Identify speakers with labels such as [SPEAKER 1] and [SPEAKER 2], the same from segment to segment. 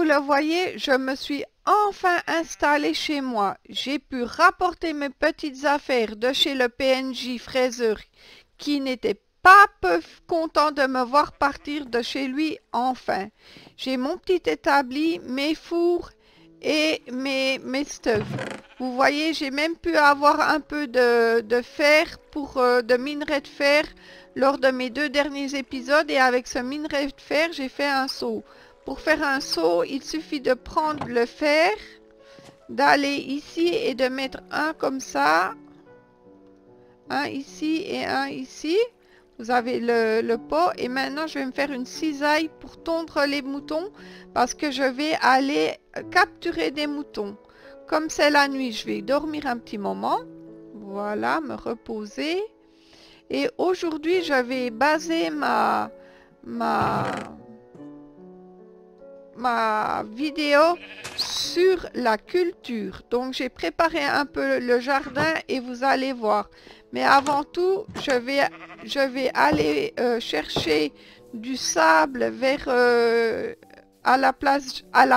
[SPEAKER 1] vous le voyez, je me suis enfin installée chez moi. J'ai pu rapporter mes petites affaires de chez le PNJ fraiseur qui n'était pas peu content de me voir partir de chez lui enfin. J'ai mon petit établi, mes fours et mes stuffs. Vous voyez, j'ai même pu avoir un peu de fer de minerai de fer lors de mes 2 derniers épisodes et avec ce minerai de fer, j'ai fait un seau. Pour faire un seau, il suffit de prendre le fer, d'aller ici et de mettre un comme ça, un ici et un ici. Vous avez le pot et maintenant je vais me faire une cisaille pour tondre les moutons parce que je vais aller capturer des moutons. Comme c'est la nuit, je vais dormir un petit moment. Voilà, me reposer. Et aujourd'hui, je vais baser ma vidéo sur la culture. Donc j'ai préparé un peu le jardin et vous allez voir. Mais avant tout, je vais aller chercher du sable vers à la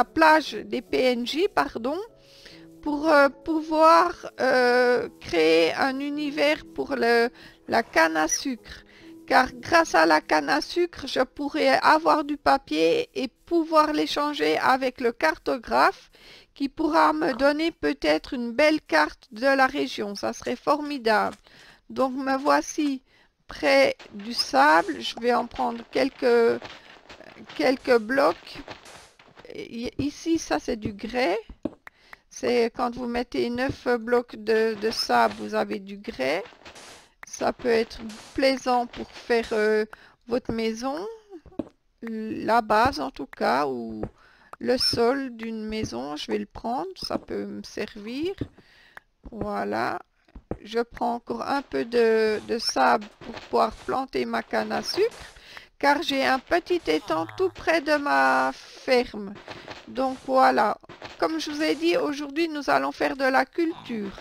[SPEAKER 1] plage des PNJ, pardon, pour pouvoir créer un univers pour la canne à sucre. Car grâce à la canne à sucre, je pourrais avoir du papier et pouvoir l'échanger avec le cartographe qui pourra me donner peut-être une belle carte de la région. Ça serait formidable. Donc me voici près du sable. Je vais en prendre quelques blocs. Ici, ça c'est du grès. C'est quand vous mettez 9 blocs de sable, vous avez du grès. Ça peut être plaisant pour faire votre maison, la base en tout cas, ou le sol d'une maison. Je vais le prendre, ça peut me servir. Voilà. Je prends encore un peu de sable pour pouvoir planter ma canne à sucre, car j'ai un petit étang tout près de ma ferme. Donc voilà. Comme je vous ai dit, aujourd'hui nous allons faire de la culture.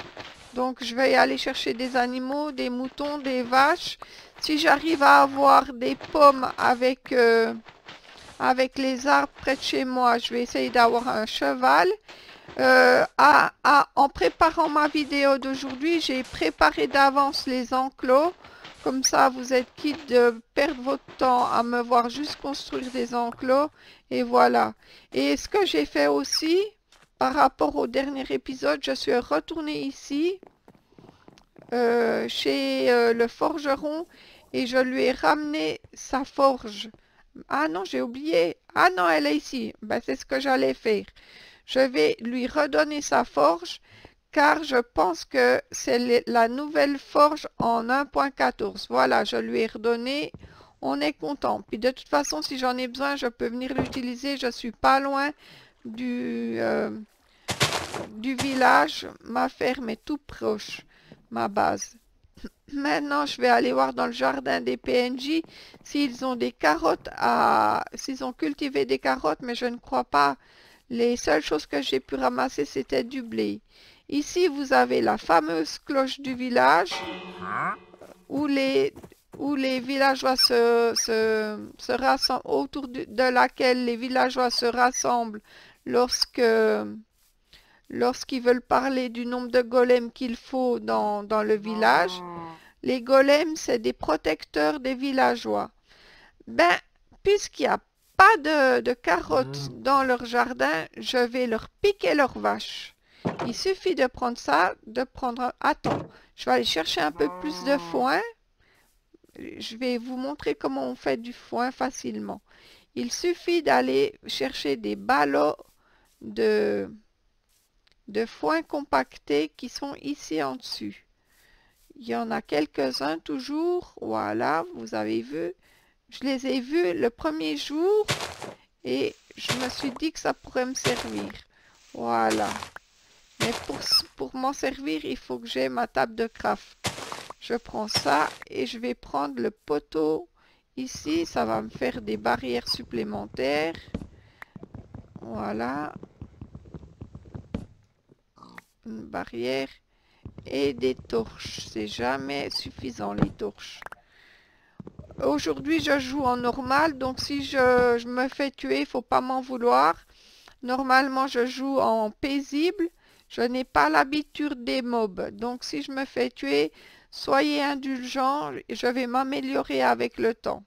[SPEAKER 1] Donc je vais aller chercher des animaux, des moutons, des vaches. Si j'arrive à avoir des pommes avec les arbres près de chez moi, je vais essayer d'avoir un cheval. En préparant ma vidéo d'aujourd'hui, j'ai préparé d'avance les enclos. Comme ça, vous êtes quitte de perdre votre temps à me voir juste construire des enclos. Et voilà. Et ce que j'ai fait aussi, par rapport au dernier épisode, je suis retournée ici, chez le forgeron, et je lui ai ramené sa forge. Ah non, j'ai oublié. Ah non, elle est ici. Ben, c'est ce que j'allais faire. Je vais lui redonner sa forge, car je pense que c'est la nouvelle forge en 1.14. Voilà, je lui ai redonné. On est content. Puis de toute façon, si j'en ai besoin, je peux venir l'utiliser. Je suis pas loin du village. Ma ferme est tout proche, ma base. Maintenant, je vais aller voir dans le jardin des PNJ s'ils ont des carottes s'ils ont cultivé des carottes, mais je ne crois pas. Les seules choses que j'ai pu ramasser, c'était du blé. Ici, vous avez la fameuse cloche du village où les villageois se rassemblent, autour de laquelle les villageois se rassemblent lorsqu'ils veulent parler du nombre de golems qu'il faut dans le village. Les golems, c'est des protecteurs des villageois. Ben, puisqu'il n'y a pas de carottes dans leur jardin, je vais leur piquer leurs vaches. Il suffit de prendre ça, Attends, je vais aller chercher un peu plus de foin. Je vais vous montrer comment on fait du foin facilement. Il suffit d'aller chercher des ballots de foin compacté qui sont ici en dessus. Il y en a quelques-uns toujours. Voilà, vous avez vu. Je les ai vus le premier jour et je me suis dit que ça pourrait me servir. Voilà. Mais pour m'en servir, il faut que j'ai ma table de craft. Je prends ça et je vais prendre le poteau ici. Ça va me faire des barrières supplémentaires. Voilà. Une barrière et des torches. C'est jamais suffisant les torches. Aujourd'hui, je joue en normal, donc si je me fais tuer, il faut pas m'en vouloir. Normalement, je joue en paisible. Je n'ai pas l'habitude des mobs. Donc, si je me fais tuer, soyez indulgents. Je vais m'améliorer avec le temps.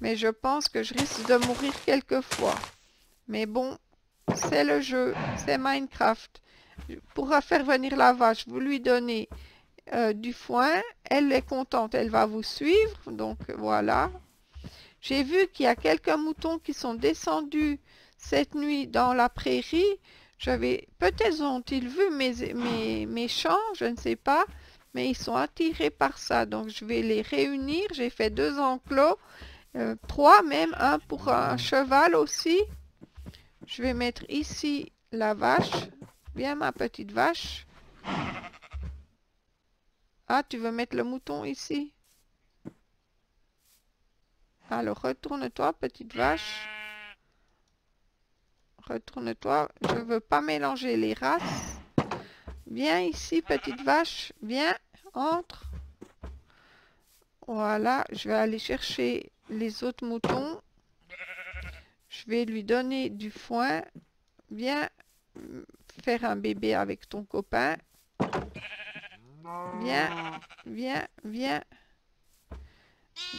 [SPEAKER 1] Mais je pense que je risque de mourir quelquefois. Mais bon, c'est le jeu. C'est Minecraft. Pour faire venir la vache, vous lui donnez du foin. Elle est contente. Elle va vous suivre. Donc, voilà. J'ai vu qu'il y a quelques moutons qui sont descendus cette nuit dans la prairie. Peut-être ont-ils vu mes champs, je ne sais pas, mais ils sont attirés par ça. Donc je vais les réunir. J'ai fait 2 enclos, 3 même, un pour un cheval aussi. Je vais mettre ici la vache. Viens ma petite vache. Ah, tu veux mettre le mouton ici? Alors retourne-toi, petite vache. Retourne-toi, je veux pas mélanger les races. Viens ici, petite vache. Viens, entre. Voilà, je vais aller chercher les autres moutons. Je vais lui donner du foin. Viens faire un bébé avec ton copain. Viens, viens, viens.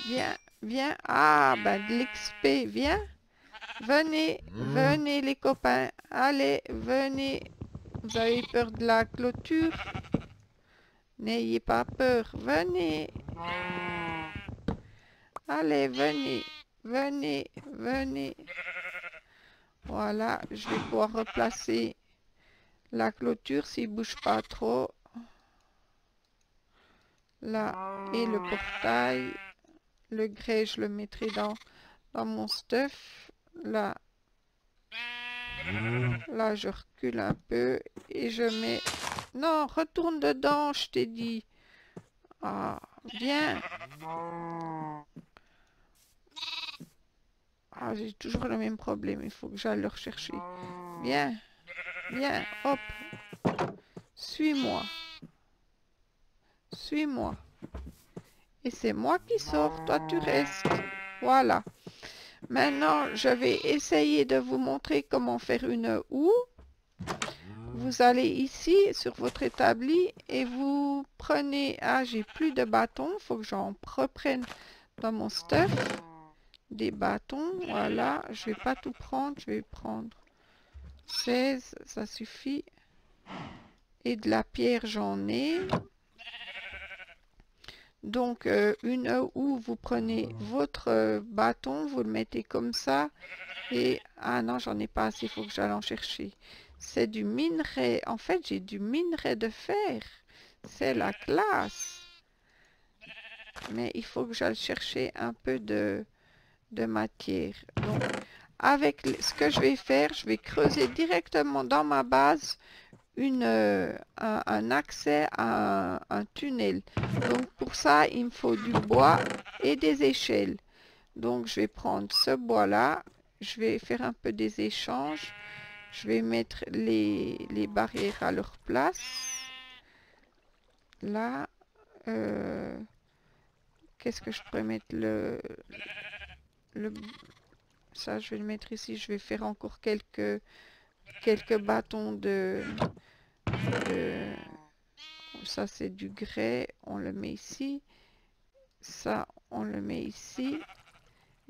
[SPEAKER 1] Viens, viens. Ah, ben de l'XP, viens. Venez, venez les copains. Allez, venez. Vous avez peur de la clôture? N'ayez pas peur. Venez. Allez, venez. Venez, venez. Voilà, je vais pouvoir replacer la clôture s'il ne bouge pas trop. Là, et le portail. Le grès, je le mettrai dans mon stuff. Là. Là, je recule un peu et je mets... Non, retourne dedans, je t'ai dit. Ah, viens. Ah, j'ai toujours le même problème. Il faut que j'aille le rechercher. Viens. Viens. Hop. Suis-moi. Suis-moi. Et c'est moi qui sors. Toi, tu restes. Voilà. Maintenant, je vais essayer de vous montrer comment faire une houe. Vous allez ici sur votre établi et vous prenez... Ah, j'ai plus de bâtons. Il faut que j'en reprenne dans mon stuff. Des bâtons, voilà. Je vais pas tout prendre. Je vais prendre 16, ça suffit. Et de la pierre, j'en ai. Donc, une houe, vous prenez votre bâton, vous le mettez comme ça. Et, ah non, j'en ai pas assez, il faut que j'aille en chercher. C'est du minerai. En fait, j'ai du minerai de fer. C'est la classe. Mais il faut que j'aille chercher un peu de matière. Donc, avec ce que je vais faire, je vais creuser directement dans ma base un accès à un tunnel. Donc, pour ça, il me faut du bois et des échelles. Donc, je vais prendre ce bois-là. Je vais faire un peu des échanges. Je vais mettre les barrières à leur place. Là, qu'est-ce que je pourrais mettre ça, je vais le mettre ici. Je vais faire encore quelques bâtons ça, c'est du grès. On le met ici. Ça, on le met ici.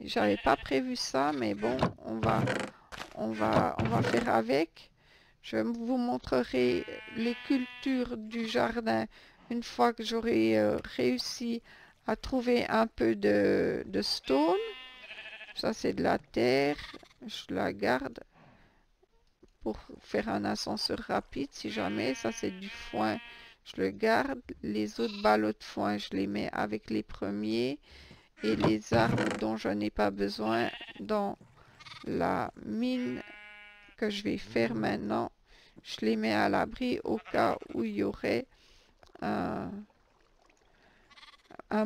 [SPEAKER 1] J'avais pas prévu ça, mais bon, on va faire avec. Je vous montrerai les cultures du jardin une fois que j'aurai réussi à trouver un peu de stone. Ça, c'est de la terre. Je la garde pour faire un ascenseur rapide si jamais. Ça, c'est du foin. Je le garde. Les autres ballots de foin, je les mets avec les premiers. Et les arbres dont je n'ai pas besoin dans la mine que je vais faire maintenant, je les mets à l'abri au cas où il y aurait un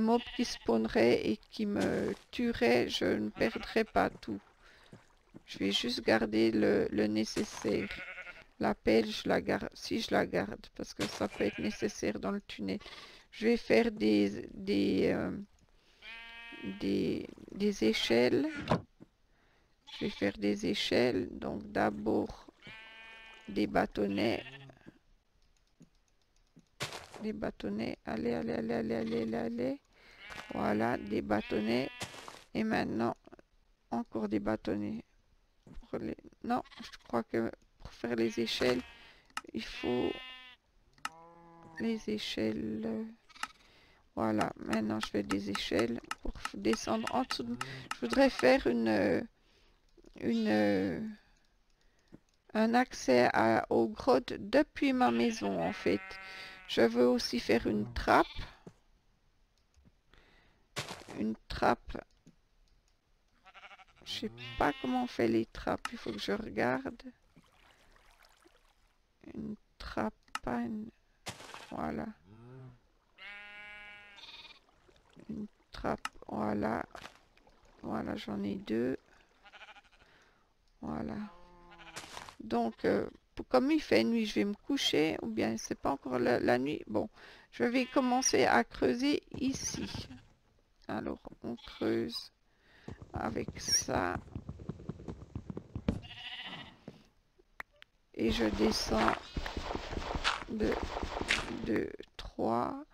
[SPEAKER 1] mob qui spawnerait et qui me tuerait. Je ne perdrai pas tout. Je vais juste garder le nécessaire. La pelle, je la garde, si je la garde, parce que ça peut être nécessaire dans le tunnel. Je vais faire des échelles. Je vais faire des échelles. Donc d'abord des bâtonnets. Des bâtonnets. Allez, allez, allez, allez, allez, allez, allez. Voilà, des bâtonnets. Et maintenant, encore des bâtonnets. Non, je crois que pour faire les échelles, il faut les échelles. Voilà, maintenant je fais des échelles pour descendre en dessous. Je voudrais faire un accès aux grottes depuis ma maison en fait. Je veux aussi faire une trappe. Une trappe. Je sais pas comment on fait les trappes, il faut que je regarde. Une trappe, pas une... Voilà. Une trappe, voilà. Voilà, j'en ai deux. Voilà. Donc, comme il fait nuit, je vais me coucher. Ou bien, c'est pas encore la nuit. Bon, je vais commencer à creuser ici. Alors, on creuse avec ça. Et je descends de 3.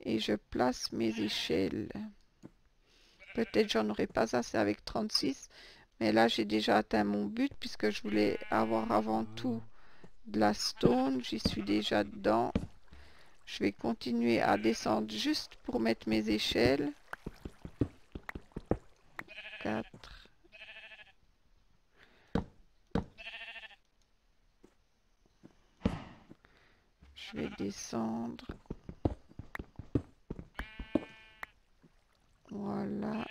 [SPEAKER 1] Et je place mes échelles. Peut-être j'en aurai pas assez avec 36. Mais là, j'ai déjà atteint mon but puisque je voulais avoir avant tout de la stone. J'y suis déjà dedans. Je vais continuer à descendre juste pour mettre mes échelles. 4. Je vais descendre. Voilà.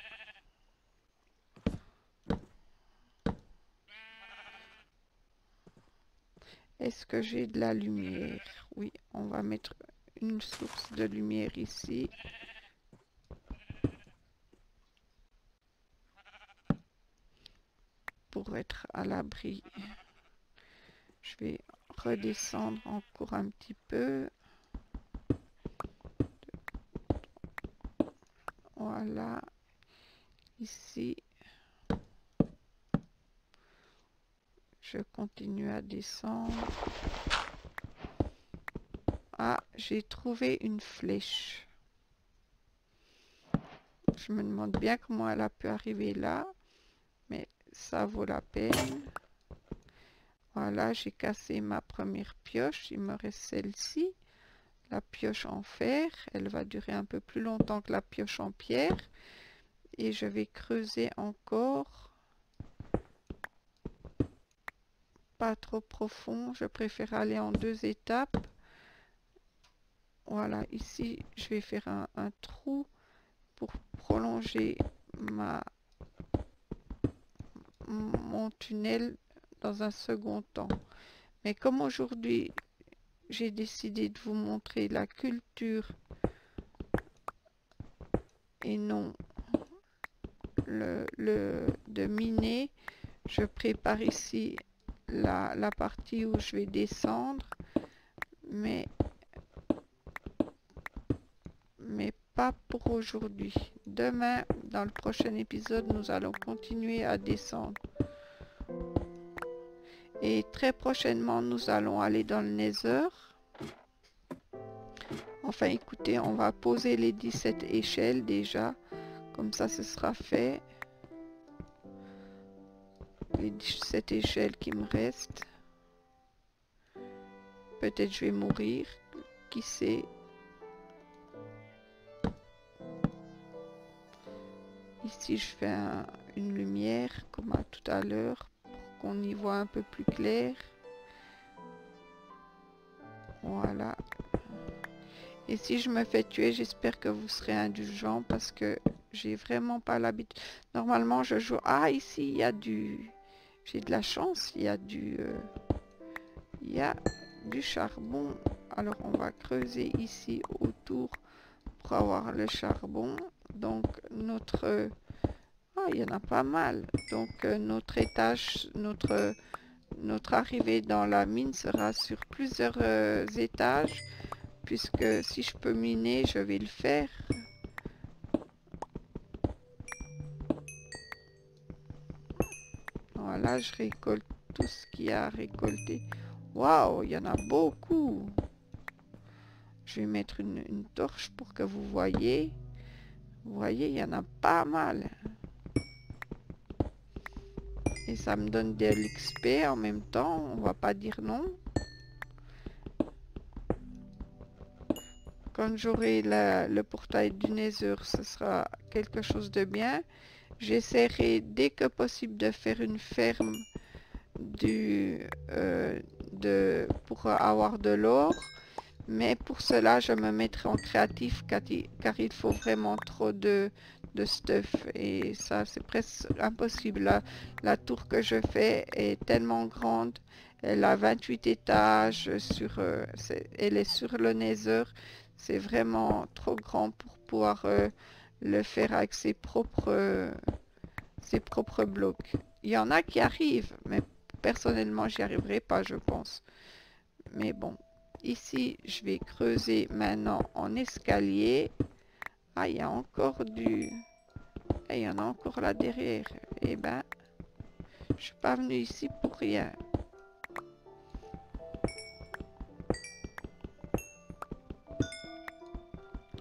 [SPEAKER 1] Est-ce que j'ai de la lumière? Oui, on va mettre une source de lumière ici. Pour être à l'abri. Je vais redescendre encore un petit peu. Voilà. Ici. Je continue à descendre. Ah, j'ai trouvé une flèche. Je me demande bien comment elle a pu arriver là. Mais ça vaut la peine. Voilà, j'ai cassé ma première pioche. Il me reste celle-ci. La pioche en fer. Elle va durer un peu plus longtemps que la pioche en pierre. Et je vais creuser encore. Pas trop profond. Je préfère aller en 2 étapes. Voilà, ici, je vais faire un trou pour prolonger mon tunnel dans un second temps. Mais comme aujourd'hui, j'ai décidé de vous montrer la culture et non de miner, je prépare ici la partie où je vais descendre, mais pas pour aujourd'hui. Demain, dans le prochain épisode, nous allons continuer à descendre. Et très prochainement, nous allons aller dans le Nether. Enfin, écoutez, on va poser les 17 échelles déjà. Comme ça, ce sera fait. Les 17 échelles qui me restent. Peut-être je vais mourir. Qui sait? Ici, je fais une lumière, comme à tout à l'heure, pour qu'on y voit un peu plus clair. Voilà. Et si je me fais tuer, j'espère que vous serez indulgents parce que j'ai vraiment pas l'habitude. Normalement, je joue... Ah, ici, il y a du... J'ai de la chance, il y a du charbon. Alors, on va creuser ici autour pour avoir le charbon. Donc, notre... Ah, il y en a pas mal. Donc, notre étage, notre arrivée dans la mine sera sur plusieurs étages. Puisque si je peux miner, je vais le faire. Voilà, je récolte tout ce qu'il y a à récolter. Waouh, il y en a beaucoup. Je vais mettre une torche pour que vous voyez. Vous voyez, il y en a pas mal. Et ça me donne de l'XP en même temps, on va pas dire non. Quand j'aurai le portail du Nether, ce sera quelque chose de bien. J'essaierai dès que possible de faire une ferme pour avoir de l'or. Mais pour cela, je me mettrai en créatif car il faut vraiment trop de stuff. Et ça, c'est presque impossible. La tour que je fais est tellement grande. Elle a 28 étages. Elle est sur le Nether. C'est vraiment trop grand pour pouvoir le faire avec ses propres blocs. Il y en a qui arrivent, mais personnellement, j'y arriverai pas, je pense. Mais bon. Ici, je vais creuser maintenant en escalier. Ah, il y a encore il y en a encore là derrière. Eh ben, je suis pas venu ici pour rien.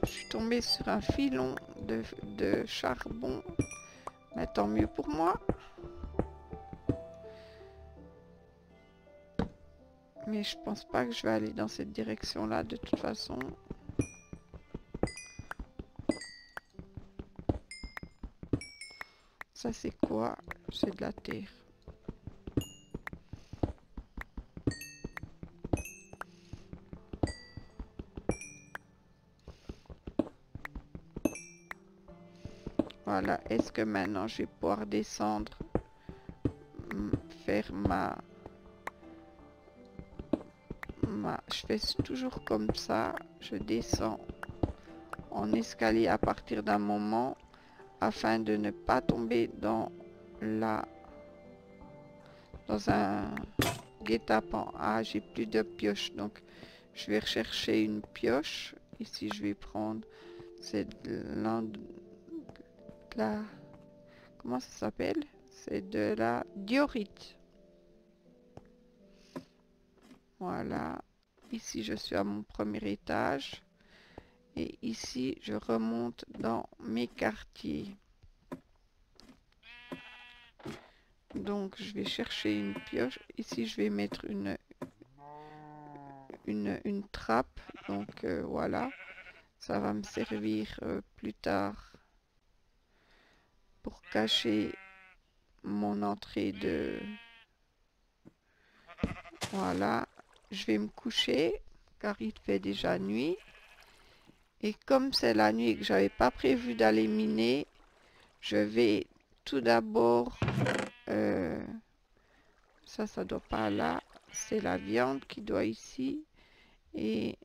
[SPEAKER 1] Je suis tombée sur un filon de charbon. Mais tant mieux pour moi. Mais je pense pas que je vais aller dans cette direction-là de toute façon. Ça c'est quoi? C'est de la terre. Voilà, est-ce que maintenant je vais pouvoir descendre, faire je fais toujours comme ça, je descends en escalier à partir d'un moment afin de ne pas tomber dans un guet-apens. Ah, j'ai plus de pioche, donc je vais rechercher une pioche. Ici, je vais prendre, c'est de la, comment ça s'appelle? C'est de la diorite. Voilà. Ici, je suis à mon premier étage. Et ici, je remonte dans mes quartiers. Donc, je vais chercher une pioche. Ici, je vais mettre une trappe. Donc, voilà. Ça va me servir plus tard pour cacher mon entrée de... Voilà. Je vais me coucher car il fait déjà nuit. Et comme c'est la nuit et que j'avais pas prévu d'aller miner, je vais tout d'abord... ça doit pas là. C'est la viande qui doit ici. Et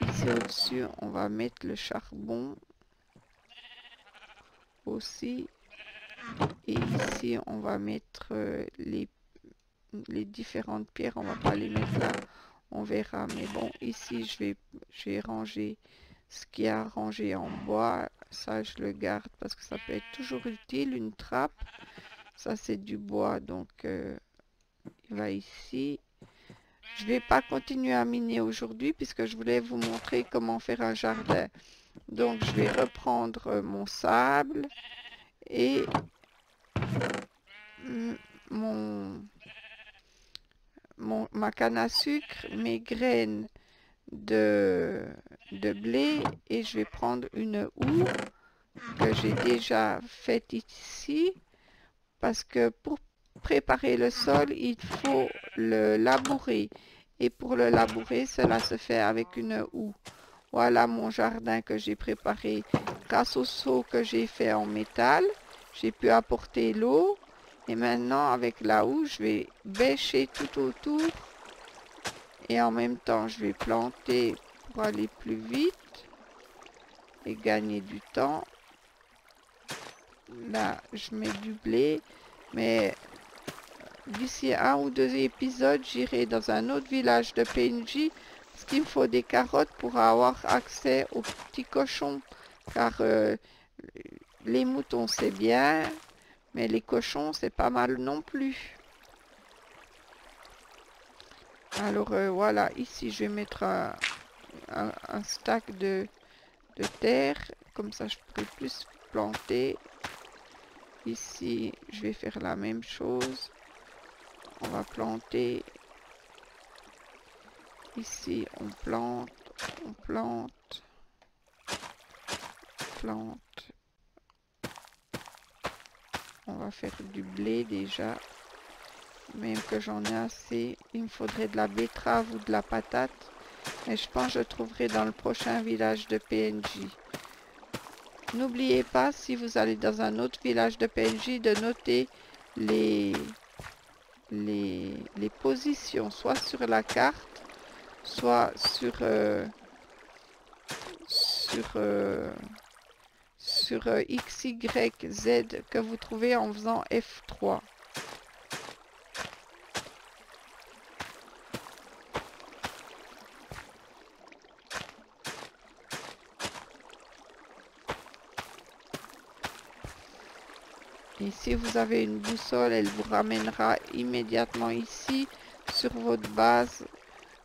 [SPEAKER 1] ici au-dessus, on va mettre le charbon aussi. Et ici, on va mettre les différentes pierres. On va pas les mettre là. On verra. Mais bon, ici, je vais ranger ce qu'il y a à ranger en bois. Ça, je le garde parce que ça peut être toujours utile. Une trappe. Ça, c'est du bois. Donc, il va ici. Je vais pas continuer à miner aujourd'hui puisque je voulais vous montrer comment faire un jardin. Donc, je vais reprendre mon sable et ma canne à sucre, mes graines de blé, et je vais prendre une houe que j'ai déjà faite ici parce que pour préparer le sol, il faut le labourer. Et pour le labourer, cela se fait avec une houe. Voilà mon jardin que j'ai préparé grâce au seau que j'ai fait en métal. J'ai pu apporter l'eau. Et maintenant, avec la houe, je vais bêcher tout autour. Et en même temps, je vais planter pour aller plus vite et gagner du temps. Là, je mets du blé. Mais d'ici 1 ou 2 épisodes, j'irai dans un autre village de PNJ parce qu'il me faut des carottes pour avoir accès aux petits cochons. Car les moutons, c'est bien, Mais les cochons, c'est pas mal non plus. Alors voilà, ici je vais mettre un stack de terre. Comme ça, je pourrai plus planter. Ici, je vais faire la même chose. On va planter. Ici, on plante, plante. On va faire du blé déjà. Même que j'en ai assez. Il me faudrait de la betterave ou de la patate. Mais je pense que je trouverai dans le prochain village de PNJ. N'oubliez pas, si vous allez dans un autre village de PNJ, de noter les positions, soit sur la carte, soit sur X, Y, Z que vous trouvez en faisant F3. Et si vous avez une boussole, elle vous ramènera immédiatement ici, sur votre base,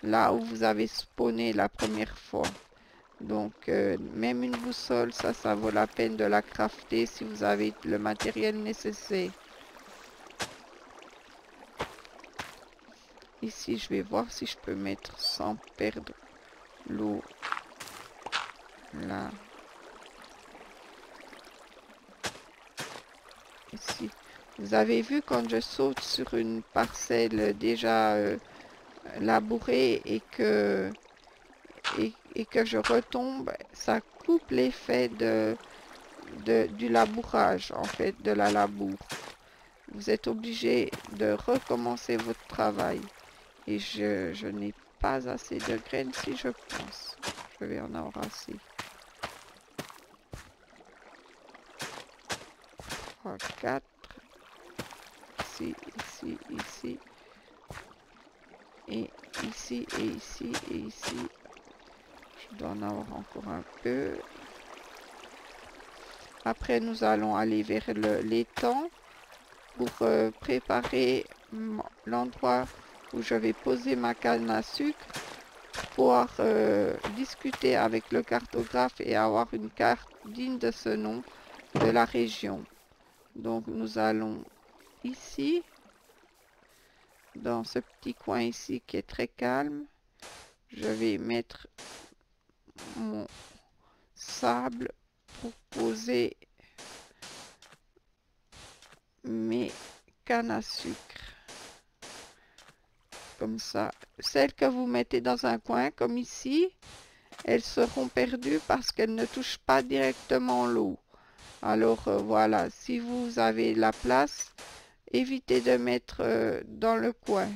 [SPEAKER 1] là où vous avez spawné la première fois. Donc, même une boussole, ça vaut la peine de la crafter si vous avez le matériel nécessaire. Ici, je vais voir si je peux mettre sans perdre l'eau là. Ici. Vous avez vu quand je saute sur une parcelle déjà labourée et que je retombe, ça coupe l'effet du labourage, en fait, de la labour. Vous êtes obligé de recommencer votre travail. Et je n'ai pas assez de graines si je pense. Je vais en avoir assez. 3, 4. Ici, ici, ici. Et ici, et ici, et ici. Je dois en avoir encore un peu. Après, nous allons aller vers l'étang pour préparer l'endroit où je vais poser ma canne à sucre, pouvoir discuter avec le cartographe et avoir une carte digne de ce nom de la région. Donc nous allons ici, dans ce petit coin ici qui est très calme. Je vais mettre mon sable pour poser mes cannes à sucre. Comme ça. Celles que vous mettez dans un coin, comme ici, elles seront perdues parce qu'elles ne touchent pas directement l'eau. Alors voilà, si vous avez la place, évitez de mettre dans le coin.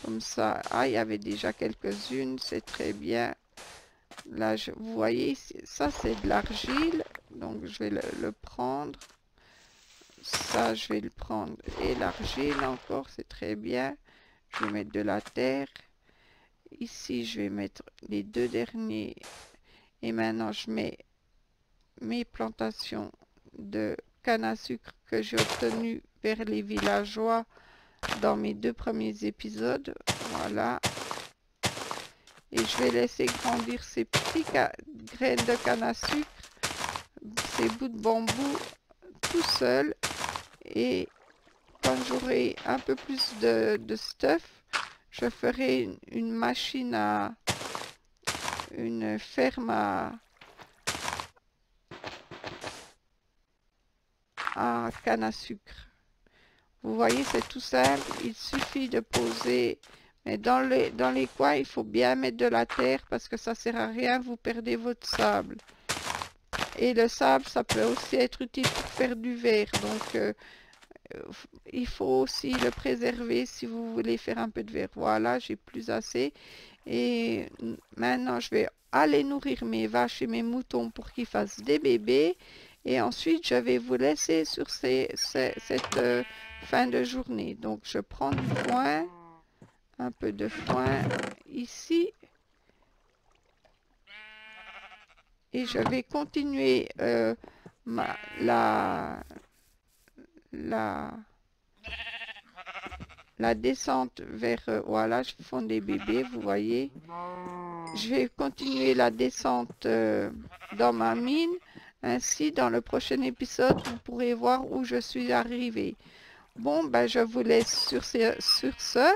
[SPEAKER 1] Comme ça. Ah, il y avait déjà quelques-unes, c'est très bien. Là, vous voyez, ça c'est de l'argile, donc je vais le prendre. Ça, je vais le prendre. Et l'argile encore, c'est très bien. Je vais mettre de la terre. Ici, je vais mettre les deux derniers. Et maintenant, je mets mes plantations de canne à sucre que j'ai obtenues vers les villageois dans mes 2 premiers épisodes. Voilà. Et je vais laisser grandir ces petites graines de canne à sucre, ces bouts de bambou, tout seul. Et quand j'aurai un peu plus de stuff, je ferai une machine une ferme à canne à sucre. Vous voyez, c'est tout simple. Il suffit de poser. Mais dans les coins, il faut bien mettre de la terre parce que ça sert à rien. Vous perdez votre sable. Et le sable, ça peut aussi être utile pour faire du verre. Donc, il faut aussi le préserver si vous voulez faire un peu de verre. Voilà, j'ai plus assez. Et maintenant, je vais aller nourrir mes vaches et mes moutons pour qu'ils fassent des bébés. Et ensuite, je vais vous laisser sur cette fin de journée. Donc, je prends du foin, un peu de foin ici. Et je vais continuer la descente vers, voilà, je fonds des bébés, vous voyez. Je vais continuer la descente dans ma mine. Ainsi, dans le prochain épisode, vous pourrez voir où je suis arrivé. Bon, ben, je vous laisse sur ce.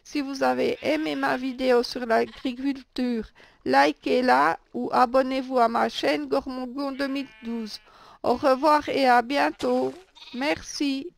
[SPEAKER 1] Si vous avez aimé ma vidéo sur l'agriculture, likez-la ou abonnez-vous à ma chaîne Gormongon 2012. Au revoir et à bientôt. Merci.